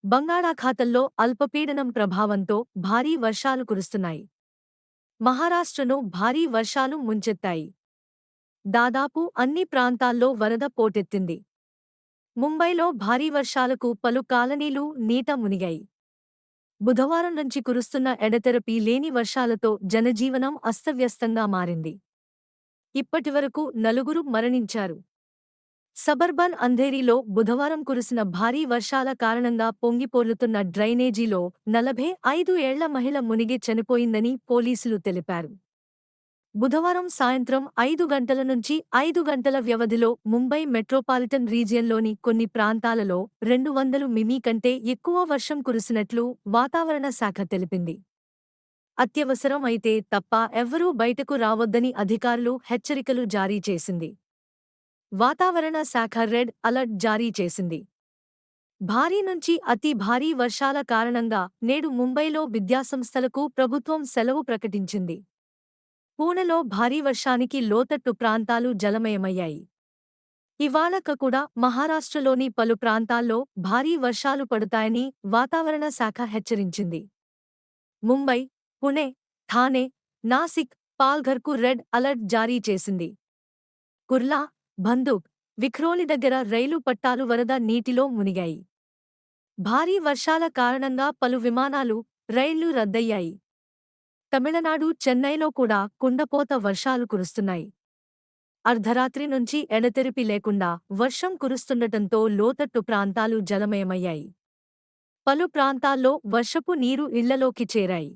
బంగాళాఖాతంలో అల్పపీడనం ప్రభావంతో భారీ వర్షాలు కురుస్తున్నాయి. మహారాష్ట్రను భారీ వర్షాలు ముంచెత్తాయి. దాదాపు అన్ని ప్రాంతాల్లో వరద పోటెత్తింది. ముంబైలో భారీ వర్షాలకు పలు కాలనీలు నీట మునిగాయి. బుధవారం నుంచి కురుస్తున్న ఎడతెరపి లేని వర్షాలతో జనజీవనం అస్తవ్యస్తంగా మారింది. ఇప్పటివరకు నలుగురు మరణించారు. సబర్బన్ అంధేరీలో బుధవారం కురిసిన భారీ వర్షాల కారణంగా పొంగిపొర్లుతున్న డ్రైనేజీలో 45 ఏళ్ల మహిళ మునిగి చనిపోయిందని పోలీసులు తెలిపారు. బుధవారం సాయంత్రం 5 గంటల నుంచి 5 గంటల వ్యవధిలో ముంబై మెట్రోపాలిటన్ రీజియన్లోని కొన్ని ప్రాంతాలలో 200 మిమీ కంటే ఎక్కువ వర్షం కురిసినట్లు వాతావరణ శాఖ తెలిపింది. అత్యవసరం అయితే తప్ప ఎవ్వరూ బయటకు రావొద్దని అధికారులు హెచ్చరికలు జారీ చేసింది. వాతావరణ శాఖ రెడ్ అలర్ట్ జారీ చేసింది. భారీ నుంచి అతి భారీ వర్షాల కారణంగా నేడు ముంబైలో విద్యాసంస్థలకు ప్రభుత్వం సెలవు ప్రకటించింది. పూణెలో భారీ వర్షానికి లోతట్టు ప్రాంతాలు జలమయమయ్యాయి. ఇవాళ కూడా మహారాష్ట్రలోని పలు ప్రాంతాల్లో భారీ వర్షాలు పడతాయని వాతావరణ శాఖ హెచ్చరించింది. ముంబై, పుణె, థానే, నాసిక్, పాల్ఘర్కు రెడ్ అలర్ట్ జారీ చేసింది. కుర్లా, బందూక్, విఖ్రోలి దగ్గర రైలు పట్టాలు వరద నీటిలో మునిగాయి. భారీ వర్షాల కారణంగా పలు విమానాలు, రైళ్లు రద్దయ్యాయి. తమిళనాడు చెన్నైలో కూడా కుండపోత వర్షాలు కురుస్తున్నాయి. అర్ధరాత్రి నుంచి ఎడతెరిపి లేకుండా వర్షం కురుస్తుండటంతో లోతట్టు ప్రాంతాలు జలమయమయ్యాయి. పలు ప్రాంతాల్లో వర్షపు నీరు ఇళ్లలోకి చేరాయి.